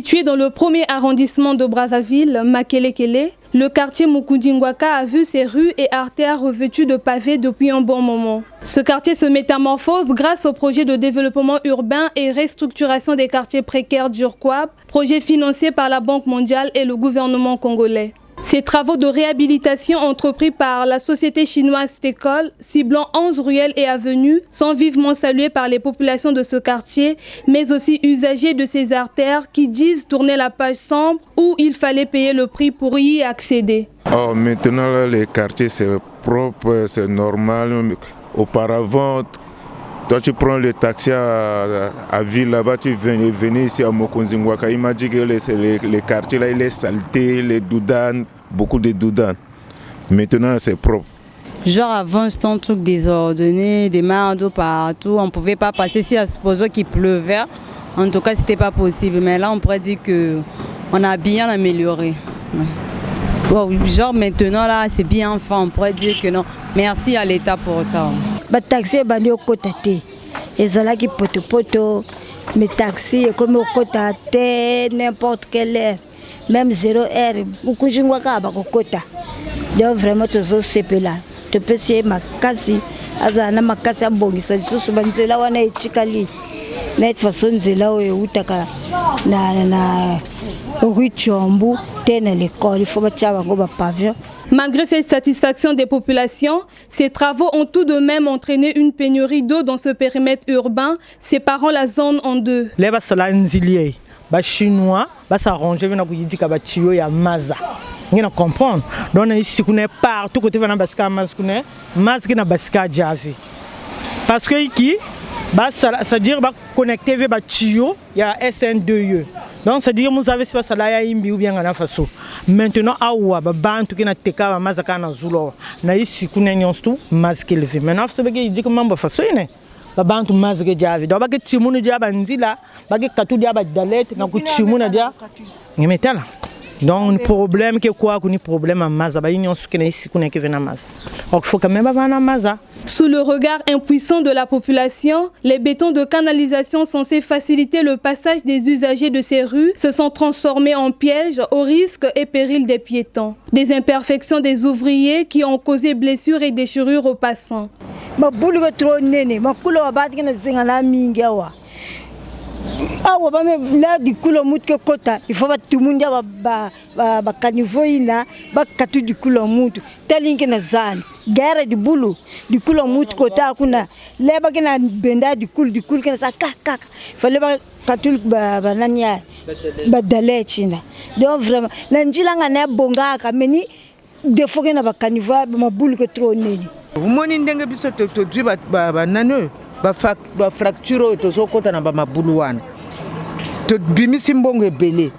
Situé dans le premier arrondissement de Brazzaville, Makelekele, le quartier Mukundingwaka a vu ses rues et artères revêtues de pavés depuis un bon moment. Ce quartier se métamorphose grâce au projet de développement urbain et restructuration des quartiers précaires d'Urquab, projet financé par la Banque mondiale et le gouvernement congolais. Ces travaux de réhabilitation entrepris par la société chinoise Stekol, ciblant 11 ruelles et avenues, sont vivement salués par les populations de ce quartier, mais aussi usagers de ces artères qui disent tourner la page sombre où il fallait payer le prix pour y accéder. Oh, maintenant, là, les quartiers, c'est propre, c'est normal. Auparavant, toi, tu prends le taxi à ville, là-bas, tu venais ici à Mukundingwaka. Il m'a dit que les quartiers, là, il est saleté, les doudanes, beaucoup de doudanes. Maintenant, c'est propre. Genre avant, c'était un truc désordonné, des mains d'eau partout. On ne pouvait pas passer si à supposer qu'il pleuvait. En tout cas, ce n'était pas possible. Mais là, on pourrait dire qu'on a bien amélioré. Bon, genre maintenant, là, c'est bien fait. On pourrait dire que non. Merci à l'État pour ça. Les taxis sont au côté. Les alaki poto, mes taxis comme au côté n'importe quelle heure, même 0 heure. Beaucoup de gens au côté. Donc vraiment tous ces là. Tu peux essayer ma casse, azana ma casse à bongi. Ça dit souvent c'est là où on est chikali. Net façon c'est là où utaka na rue Chombu, tena l'école. Il faut pas tirer un pavillon. Malgré cette satisfaction des populations, ces travaux ont tout de même entraîné une pénurie d'eau dans ce périmètre urbain, séparant la zone en deux. Les Chinois s'arrangent avec les Maza. Vous comprenez? Donc, ici, on est partout côté de la masque na basika javi. Parce que ici, ça veut dire connecté avec le tuyau, il y a SN2E. Donc, ça veut dire que vous avez ce que là ou bien en façon. Maintenant, awa bantu qui na teka mazaka na zulo. Na ici kunenyon stu masque levé. Maintenant, ça veut dire que mambo façon ne. Bantu masque javi. Donc, ba ke chimunu dia banzila, ba ke katu dia ba dalet na ku chimuna dia. Ngemetala. Donc, le problème que quoi qu'on problème à Maza, bah ils ont ce qu'on ici qu'on est que vient à Maza. Donc, il faut quand même avoir à Maza. Sous le regard impuissant de la population, les bétons de canalisation censés faciliter le passage des usagers de ces rues se sont transformés en pièges au risque et péril des piétons. Des imperfections des ouvriers qui ont causé blessures et déchirures aux passants. Awa ba me la di kulo mut ke kota il faut ba tumundi ba caniveau ina ba katu di kulo mut talinke na zan gare di bulu di kulo mut kota kuna le ba kena benda di kul kena sa ka fallait ba katu ba nanya ba dalechina donc vraiment na njila ngana bonga ka meni defo kena ba caniveau ba bulu ke trop neni umoni ndenge biso to driba ba nano ba fracture to sokota na ba mabulu wana to bimisi mbongo ebele.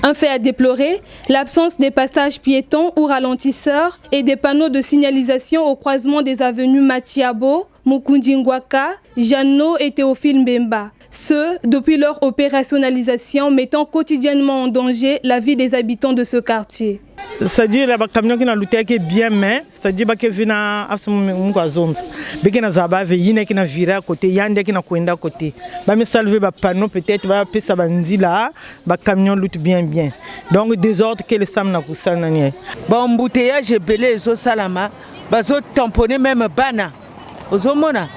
Un fait à déplorer, l'absence des passages piétons ou ralentisseurs et des panneaux de signalisation au croisement des avenues Matiabo, Mukundingwaka, Janno et Théophile Mbemba. Ce, depuis leur opérationnalisation, mettant quotidiennement en danger la vie des habitants de ce quartier. C'est-à-dire que les camions qui ont lutté bien, mais c'est-à-dire que les camions qui ont zone, qui ont zabavé, qui ont viré à côté, qui ont coincé à côté. Mais salver les panneaux peut-être, va passer à là, les camions luttent bien. Donc désordre que les femmes n'ont pas ça. Bon embouteillage belé zo salama, bazo tamponner même bana. Ozomona.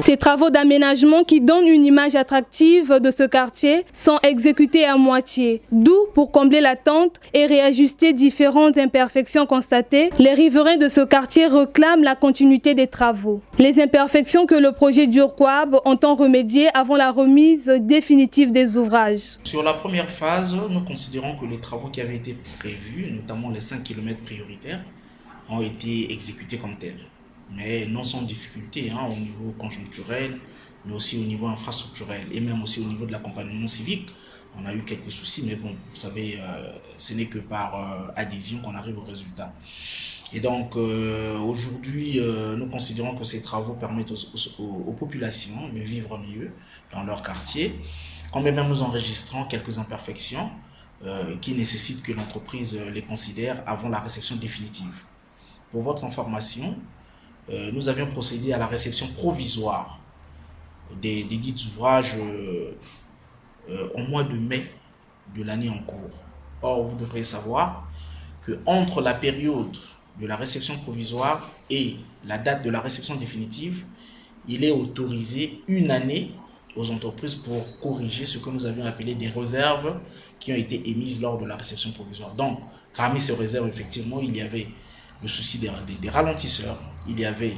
Ces travaux d'aménagement qui donnent une image attractive de ce quartier sont exécutés à moitié. D'où, pour combler l'attente et réajuster différentes imperfections constatées, les riverains de ce quartier réclament la continuité des travaux. Les imperfections que le projet d'Urquab entend remédier avant la remise définitive des ouvrages. Sur la première phase, nous considérons que les travaux qui avaient été prévus, notamment les 5 km prioritaires, ont été exécutés comme tels. Mais non sans difficulté au niveau conjoncturel, mais aussi au niveau infrastructurel et même aussi au niveau de l'accompagnement civique. On a eu quelques soucis, mais bon, vous savez, ce n'est que par adhésion qu'on arrive au résultat. Et donc, aujourd'hui, nous considérons que ces travaux permettent aux populations de vivre mieux dans leur quartier, quand même nous enregistrons quelques imperfections qui nécessitent que l'entreprise les considère avant la réception définitive. Pour votre information, nous avions procédé à la réception provisoire des dits ouvrages au mois de mai de l'année en cours. Or, vous devriez savoir que entre la période de la réception provisoire et la date de la réception définitive, il est autorisé 1 année aux entreprises pour corriger ce que nous avions appelé des réserves qui ont été émises lors de la réception provisoire. Donc, parmi ces réserves, effectivement, il y avait le souci des ralentisseurs, il y avait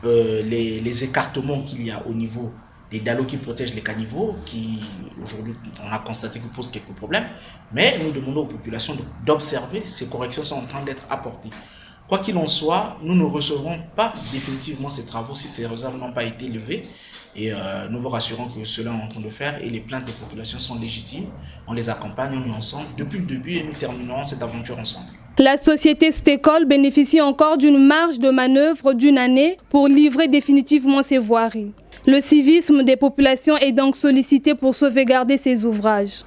les écartements qu'il y a au niveau des dallos qui protègent les caniveaux, qui aujourd'hui on a constaté qu'ils posent quelques problèmes, mais nous demandons aux populations d'observer ces corrections sont en train d'être apportées. Quoi qu'il en soit, nous ne recevrons pas définitivement ces travaux si ces réserves n'ont pas été levées et nous vous rassurons que cela est en train de faire et les plaintes des populations sont légitimes. On les accompagne, on est ensemble depuis le début et nous terminerons cette aventure ensemble. La société Stécole bénéficie encore d'une marge de manœuvre d'1 année pour livrer définitivement ses voiries. Le civisme des populations est donc sollicité pour sauvegarder ces ouvrages.